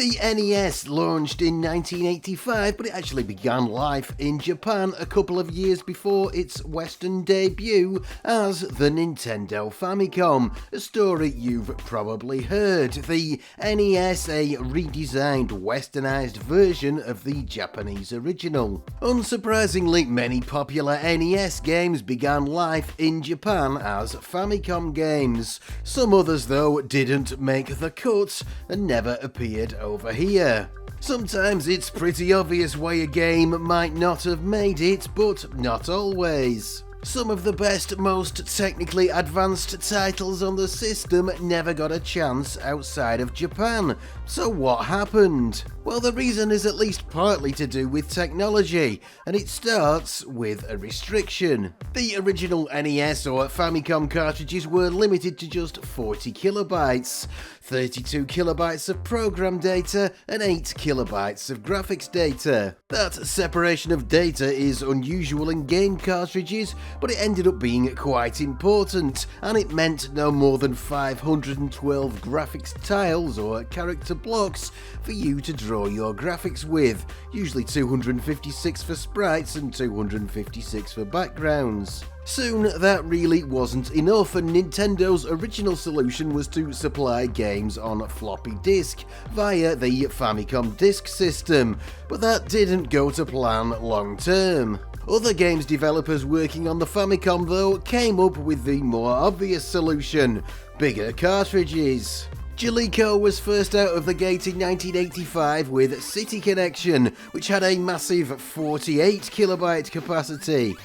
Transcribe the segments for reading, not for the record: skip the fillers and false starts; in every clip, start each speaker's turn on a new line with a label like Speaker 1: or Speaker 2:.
Speaker 1: The NES launched in 1985, but it actually began life in Japan a couple of years before its Western debut as the Nintendo Famicom, a story you've probably heard. The NES, a redesigned, westernized version of the Japanese original. Unsurprisingly, many popular NES games began life in Japan as Famicom games. Some others, though, didn't make the cut and never appeared over here. Sometimes it's pretty obvious why a game might not have made it, but not always. Some of the best, most technically advanced titles on the system never got a chance outside of Japan. So what happened? Well, the reason is at least partly to do with technology, and it starts with a restriction. The original NES or Famicom cartridges were limited to just 40 kilobytes, 32 kilobytes of program data, and 8 kilobytes of graphics data. That separation of data is unusual in game cartridges, but it ended up being quite important, and it meant no more than 512 graphics tiles or character blocks for you to draw your graphics with, usually 256 for sprites and 256 for backgrounds. Soon, that really wasn't enough, and Nintendo's original solution was to supply games on floppy disk via the Famicom Disk System, but that didn't go to plan long term. Other games developers working on the Famicom, though, came up with the more obvious solution: bigger cartridges. Jaleco was first out of the gate in 1985 with City Connection, which had a massive 48 kilobyte capacity,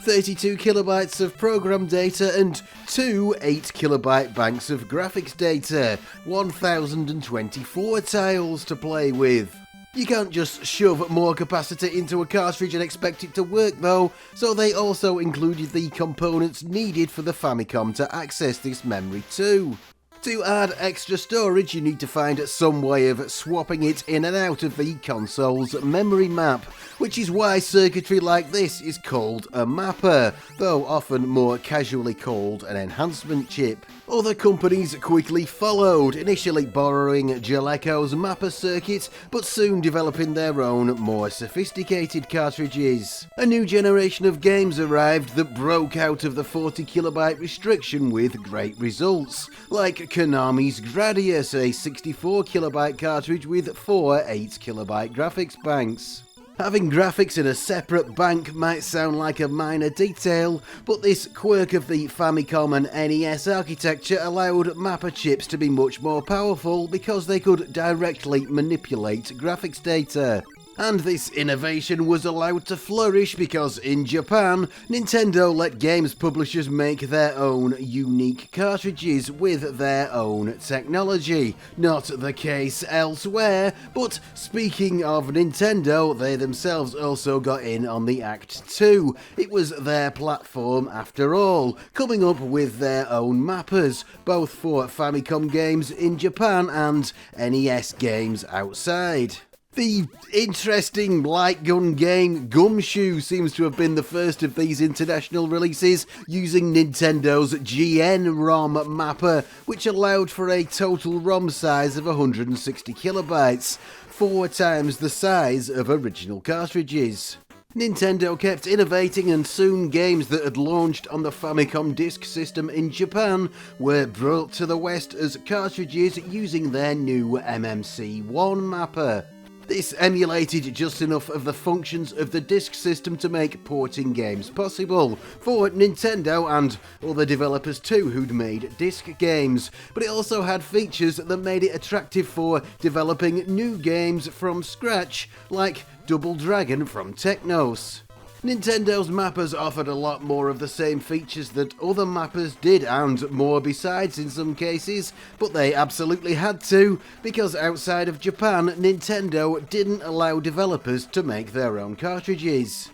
Speaker 1: 32 kilobytes of program data, and two 8 kilobyte banks of graphics data, 1024 tiles to play with. You can't just shove more capacity into a cartridge and expect it to work though, so they also included the components needed for the Famicom to access this memory too. To add extra storage, you need to find some way of swapping it in and out of the console's memory map, which is why circuitry like this is called a mapper, though often more casually called an enhancement chip. Other companies quickly followed, initially borrowing Jaleco's mapper circuit, but soon developing their own, more sophisticated cartridges. A new generation of games arrived that broke out of the 40 kilobyte restriction with great results, like Konami's Gradius, a 64 kilobyte cartridge with four 8 kilobyte graphics banks. Having graphics in a separate bank might sound like a minor detail, but this quirk of the Famicom and NES architecture allowed mapper chips to be much more powerful because they could directly manipulate graphics data. And this innovation was allowed to flourish because in Japan, Nintendo let games publishers make their own unique cartridges with their own technology. Not the case elsewhere, but speaking of Nintendo, they themselves also got in on the act too. It was their platform after all, coming up with their own mappers, both for Famicom games in Japan and NES games outside. The interesting light gun game Gumshoe seems to have been the first of these international releases using Nintendo's GN ROM mapper, which allowed for a total ROM size of 160 kilobytes, 4 times the size of original cartridges. Nintendo kept innovating, and soon games that had launched on the Famicom Disk System in Japan were brought to the West as cartridges using their new MMC1 mapper. This emulated just enough of the functions of the disk system to make porting games possible for Nintendo and other developers too who'd made disc games, but it also had features that made it attractive for developing new games from scratch, like Double Dragon from Technos. Nintendo's mappers offered a lot more of the same features that other mappers did, and more besides in some cases, but they absolutely had to, because outside of Japan, Nintendo didn't allow developers to make their own cartridges.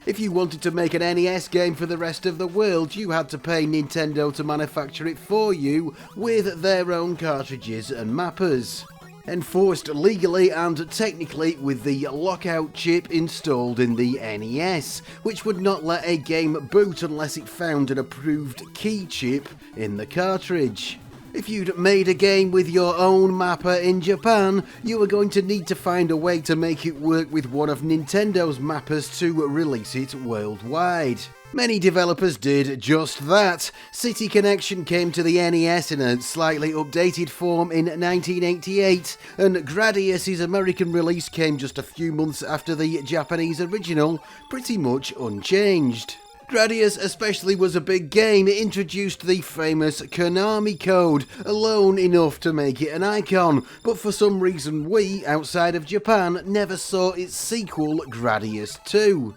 Speaker 1: If you wanted to make an NES game for the rest of the world, you had to pay Nintendo to manufacture it for you with their own cartridges and mappers. Enforced legally and technically with the lockout chip installed in the NES, which would not let a game boot unless it found an approved key chip in the cartridge. If you'd made a game with your own mapper in Japan, you were going to need to find a way to make it work with one of Nintendo's mappers to release it worldwide. Many developers did just that. City Connection came to the NES in a slightly updated form in 1988, and Gradius' American release came just a few months after the Japanese original, pretty much unchanged. Gradius especially was a big game. It introduced the famous Konami code, alone enough to make it an icon, but for some reason we, outside of Japan, never saw its sequel, Gradius II.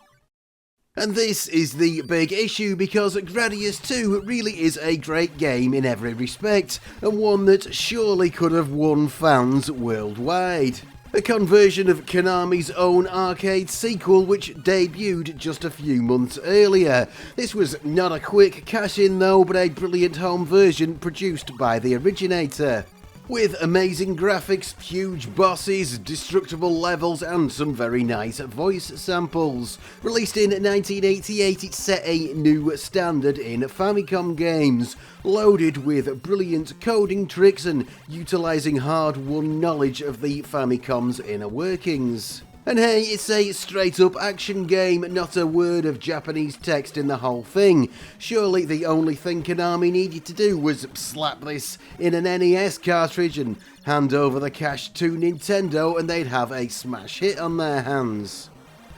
Speaker 1: And this is the big issue, because Gradius II really is a great game in every respect, and one that surely could have won fans worldwide. A conversion of Konami's own arcade sequel, which debuted just a few months earlier. This was not a quick cash-in though, but a brilliant home version produced by the originator. With amazing graphics, huge bosses, destructible levels, and some very nice voice samples. Released in 1988, it set a new standard in Famicom games, loaded with brilliant coding tricks and utilising hard-won knowledge of the Famicom's inner workings. And hey, it's a straight-up action game, not a word of Japanese text in the whole thing. Surely the only thing Konami needed to do was slap this in an NES cartridge and hand over the cash to Nintendo, and they'd have a smash hit on their hands.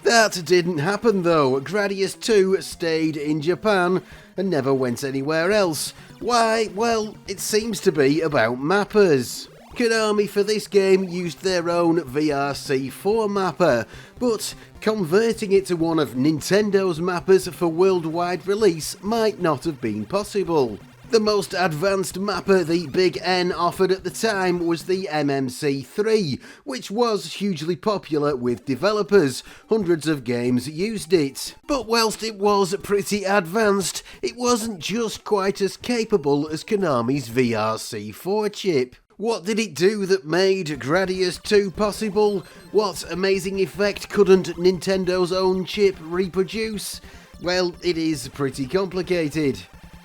Speaker 1: That didn't happen though. Gradius II stayed in Japan and never went anywhere else. Why? Well, it seems to be about mappers. Konami for this game used their own VRC4 mapper, but converting it to one of Nintendo's mappers for worldwide release might not have been possible. The most advanced mapper the Big N offered at the time was the MMC3, which was hugely popular with developers. Hundreds of games used it. But whilst it was pretty advanced, it wasn't just quite as capable as Konami's VRC4 chip. What did it do that made Gradius II possible? What amazing effect couldn't Nintendo's own chip reproduce? Well, it is pretty complicated.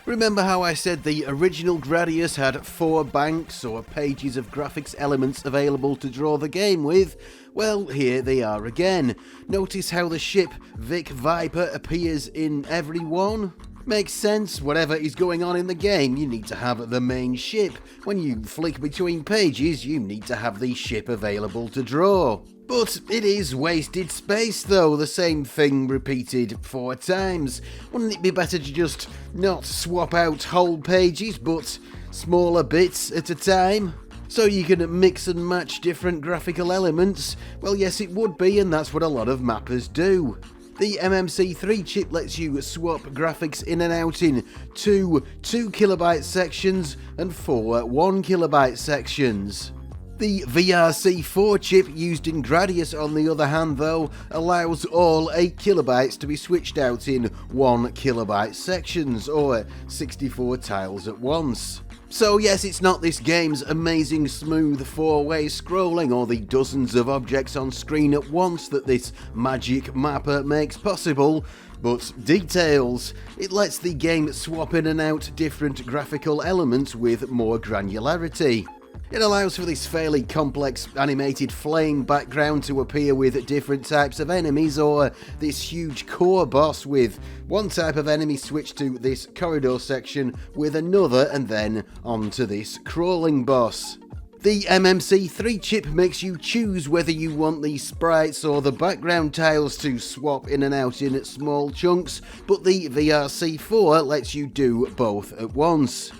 Speaker 1: Remember how I said the original Gradius had 4 banks or pages of graphics elements available to draw the game with? Well, here they are again. Notice how the ship Vic Viper appears in every one? Makes sense. Whatever is going on in the game, you need to have the main ship. When you flick between pages, you need to have the ship available to draw. But it is wasted space though, the same thing repeated 4 times. Wouldn't it be better to just not swap out whole pages, but smaller bits at a time? So you can mix and match different graphical elements? Well, yes it would be, and that's what a lot of mappers do. The MMC3 chip lets you swap graphics in and out in 2 2KB sections and 4 1KB sections. The VRC4 chip used in Gradius, on the other hand though, allows all 8KB to be switched out in 1KB sections, or 64 tiles at once. So yes, it's not this game's amazing smooth 4-way scrolling or the dozens of objects on screen at once that this magic mapper makes possible, but details. It lets the game swap in and out different graphical elements with more granularity. It allows for this fairly complex animated flame background to appear with different types of enemies, or this huge core boss with one type of enemy switched to this corridor section with another, and then onto this crawling boss. The MMC3 chip makes you choose whether you want the sprites or the background tiles to swap in and out in small chunks, but the VRC4 lets you do both at once.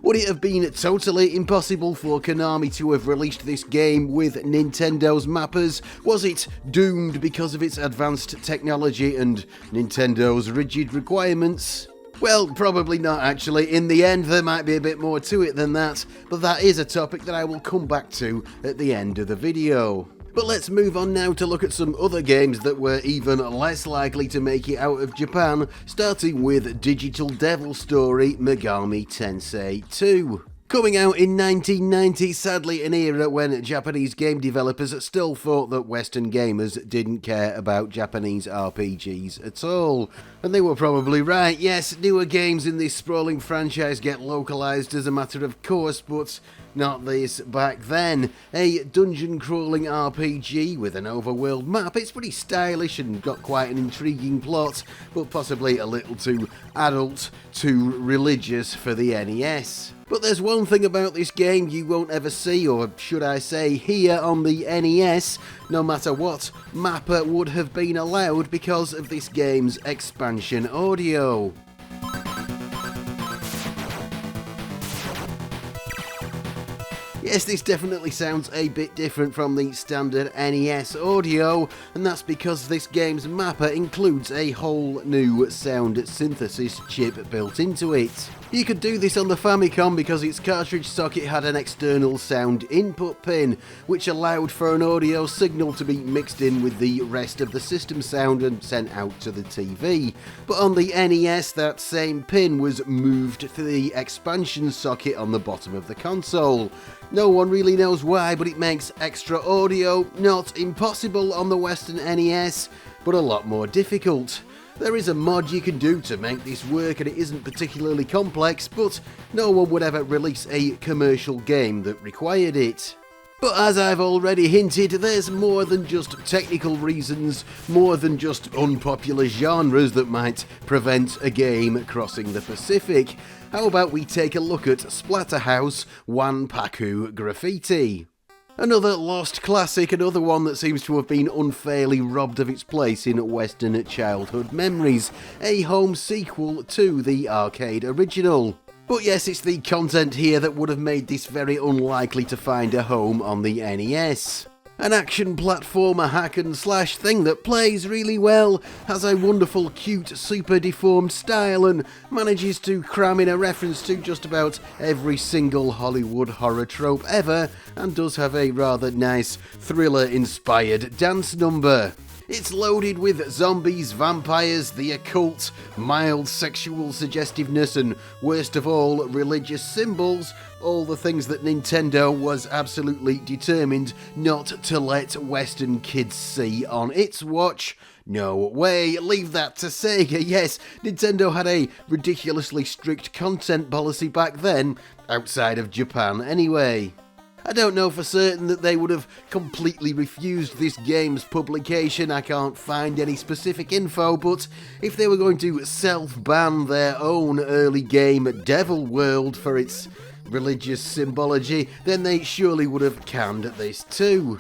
Speaker 1: Would it have been totally impossible for Konami to have released this game with Nintendo's mappers? Was it doomed because of its advanced technology and Nintendo's rigid requirements? Well, probably not actually. In the end, there might be a bit more to it than that, but that is a topic that I will come back to at the end of the video. But let's move on now to look at some other games that were even less likely to make it out of Japan, starting with Digital Devil story Megami Tensei II. Coming out in 1990, sadly an era when Japanese game developers still thought that Western gamers didn't care about Japanese RPGs at all. And they were probably right. Yes, newer games in this sprawling franchise get localized as a matter of course, but not this back then. A dungeon-crawling RPG with an overworld map. It's pretty stylish and got quite an intriguing plot, but possibly a little too adult, too religious for the NES. But there's one thing about this game you won't ever see, or should I say hear, on the NES, no matter what mapper would have been allowed because of this game's expansion audio. Yes, this definitely sounds a bit different from the standard NES audio, and that's because this game's mapper includes a whole new sound synthesis chip built into it. You could do this on the Famicom because its cartridge socket had an external sound input pin, which allowed for an audio signal to be mixed in with the rest of the system sound and sent out to the TV. But on the NES, that same pin was moved to the expansion socket on the bottom of the console. No one really knows why, but it makes extra audio not impossible on the Western NES, but a lot more difficult. There is a mod you can do to make this work, and it isn't particularly complex, but no one would ever release a commercial game that required it. But as I've already hinted, there's more than just technical reasons, more than just unpopular genres that might prevent a game crossing the Pacific. How about we take a look at Splatterhouse Wanpaku Graffiti? Another lost classic, another one that seems to have been unfairly robbed of its place in Western childhood memories, a home sequel to the arcade original. But yes, it's the content here that would have made this very unlikely to find a home on the NES. An action platformer hack and slash thing that plays really well, has a wonderful, cute, super deformed style, and manages to cram in a reference to just about every single Hollywood horror trope ever, and does have a rather nice, thriller-inspired dance number. It's loaded with zombies, vampires, the occult, mild sexual suggestiveness, and worst of all, religious symbols, all the things that Nintendo was absolutely determined not to let Western kids see on its watch. No way, leave that to Sega. Yes, Nintendo had a ridiculously strict content policy back then, outside of Japan anyway. I don't know for certain that they would have completely refused this game's publication, I can't find any specific info, but if they were going to self-ban their own early game Devil World for its religious symbology, then they surely would have canned this too.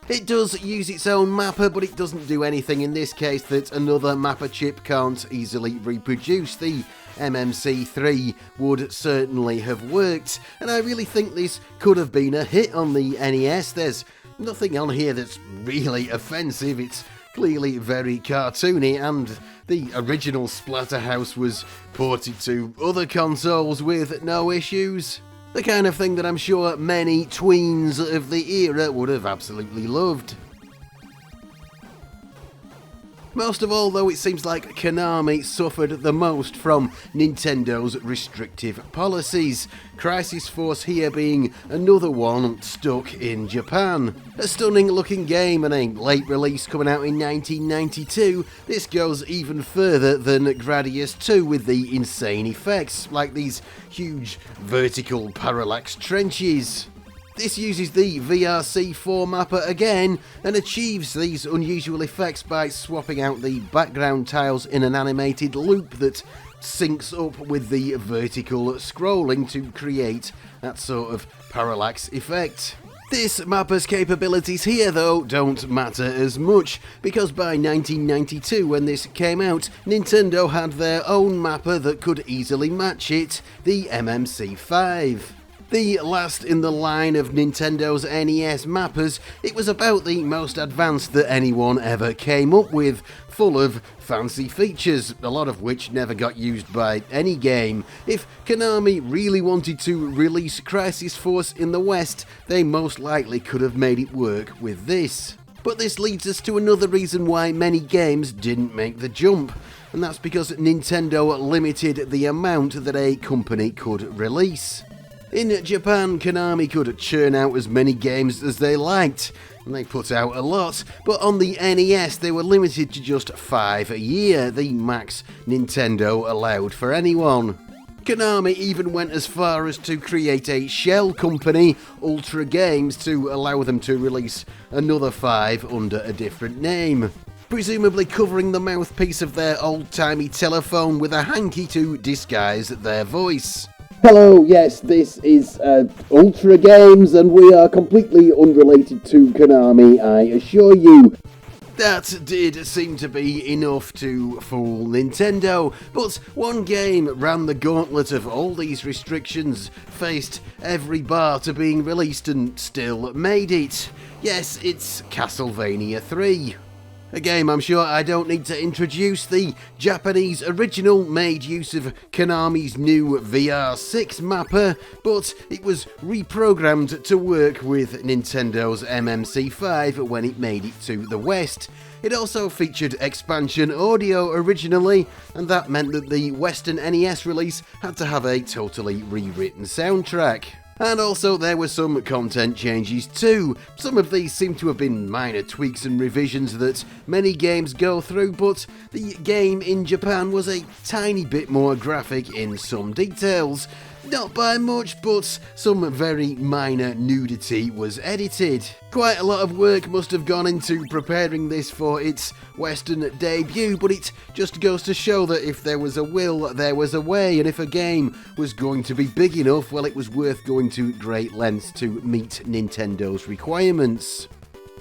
Speaker 1: It does use its own mapper, but it doesn't do anything in this case that another mapper chip can't easily reproduce. The MMC3 would certainly have worked, and I really think this could have been a hit on the NES. There's nothing on here that's really offensive, it's clearly very cartoony, and the original Splatterhouse was ported to other consoles with no issues. The kind of thing that I'm sure many tweens of the era would have absolutely loved. Most of all, though, it seems like Konami suffered the most from Nintendo's restrictive policies, Crisis Force here being another one stuck in Japan. A stunning looking game and a late release coming out in 1992, this goes even further than Gradius II with the insane effects, like these huge vertical parallax trenches. This uses the VRC4 mapper again and achieves these unusual effects by swapping out the background tiles in an animated loop that syncs up with the vertical scrolling to create that sort of parallax effect. This mapper's capabilities here, though, don't matter as much, because by 1992, when this came out, Nintendo had their own mapper that could easily match it, the MMC5. The last in the line of Nintendo's NES mappers, it was about the most advanced that anyone ever came up with, full of fancy features, a lot of which never got used by any game. If Konami really wanted to release Crisis Force in the West, they most likely could have made it work with this. But this leads us to another reason why many games didn't make the jump, and that's because Nintendo limited the amount that a company could release. In Japan, Konami could churn out as many games as they liked, and they put out a lot, but on the NES they were limited to just 5 a year, the max Nintendo allowed for anyone. Konami even went as far as to create a shell company, Ultra Games, to allow them to release another 5 under a different name, presumably covering the mouthpiece of their old-timey telephone with a hanky to disguise their voice.
Speaker 2: Hello, yes, this is Ultra Games, and we are completely unrelated to Konami, I assure you.
Speaker 1: That did seem to be enough to fool Nintendo, but one game ran the gauntlet of all these restrictions, faced every bar to being released and still made it. Yes, it's Castlevania III. A game I'm sure I don't need to introduce. The Japanese original made use of Konami's new VR6 mapper, but it was reprogrammed to work with Nintendo's MMC5 when it made it to the West. It also featured expansion audio originally, and that meant that the Western NES release had to have a totally rewritten soundtrack. And also there were some content changes too. Some of these seem to have been minor tweaks and revisions that many games go through, but the game in Japan was a tiny bit more graphic in some details. Not by much, but some very minor nudity was edited. Quite a lot of work must have gone into preparing this for its Western debut, but it just goes to show that if there was a will, there was a way, and if a game was going to be big enough, well, it was worth going to great lengths to meet Nintendo's requirements.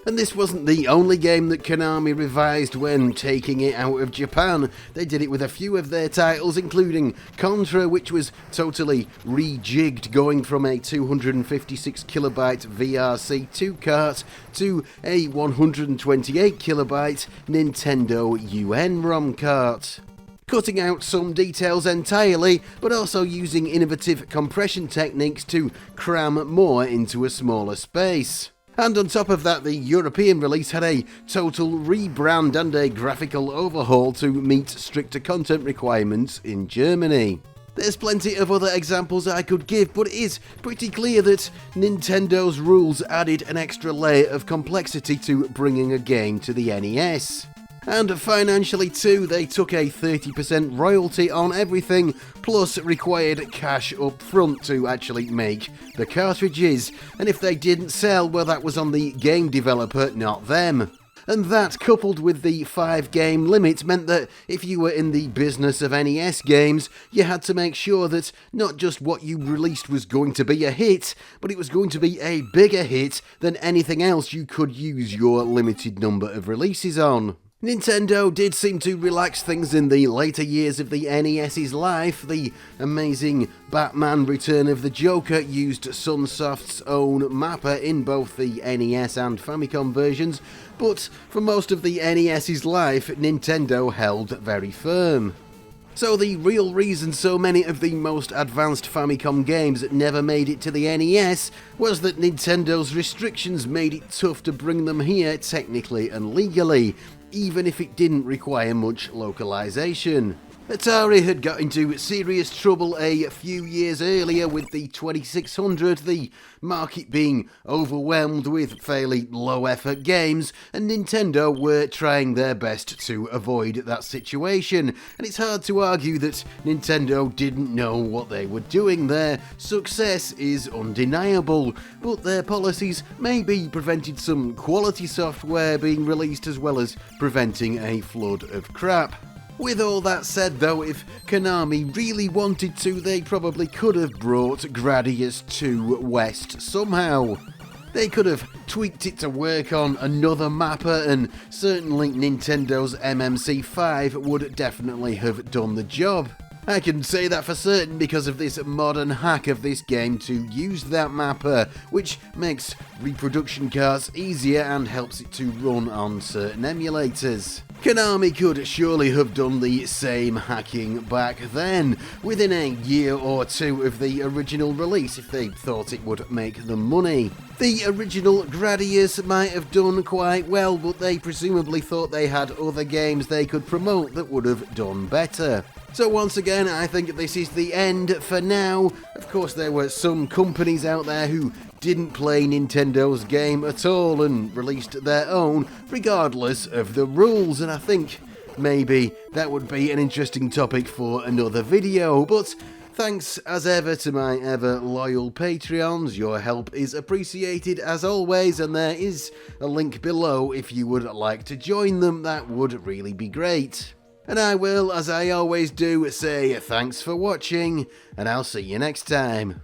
Speaker 1: And this wasn't the only game that Konami revised when taking it out of Japan. They did it with a few of their titles, including Contra, which was totally rejigged, going from a 256KB VRC2 cart to a 128KB Nintendo UN ROM cart, cutting out some details entirely, but also using innovative compression techniques to cram more into a smaller space. And on top of that, the European release had a total rebrand and a graphical overhaul to meet stricter content requirements in Germany. There's plenty of other examples I could give, but it is pretty clear that Nintendo's rules added an extra layer of complexity to bringing a game to the NES. And financially too, they took a 30% royalty on everything, plus required cash up front to actually make the cartridges, and if they didn't sell, well, that was on the game developer, not them. And that, coupled with the 5-game limit, meant that if you were in the business of NES games, you had to make sure that not just what you released was going to be a hit, but it was going to be a bigger hit than anything else you could use your limited number of releases on. Nintendo did seem to relax things in the later years of the NES's life. The amazing Batman Return of the Joker used Sunsoft's own mapper in both the NES and Famicom versions, but for most of the NES's life, Nintendo held very firm. So the real reason so many of the most advanced Famicom games never made it to the NES was that Nintendo's restrictions made it tough to bring them here technically and legally, even if it didn't require much localization. Atari had got into serious trouble a few years earlier with the 2600, the market being overwhelmed with fairly low-effort games, and Nintendo were trying their best to avoid that situation, and it's hard to argue that Nintendo didn't know what they were doing. Their success is undeniable, but their policies maybe prevented some quality software being released as well as preventing a flood of crap. With all that said though, if Konami really wanted to, they probably could have brought Gradius II West somehow. They could have tweaked it to work on another mapper, and certainly Nintendo's MMC5 would definitely have done the job. I can say that for certain because of this modern hack of this game to use that mapper, which makes reproduction carts easier and helps it to run on certain emulators. Konami could surely have done the same hacking back then, within a year or two of the original release, if they thought it would make them money. The original Gradius might have done quite well, but they presumably thought they had other games they could promote that would have done better. So once again, I think this is the end for now. Of course, there were some companies out there who didn't play Nintendo's game at all and released their own, regardless of the rules, and I think maybe that would be an interesting topic for another video, but thanks as ever to my ever loyal Patreons. Your help is appreciated as always, and there is a link below if you would like to join them. That would really be great. And I will, as I always do, say thanks for watching, and I'll see you next time.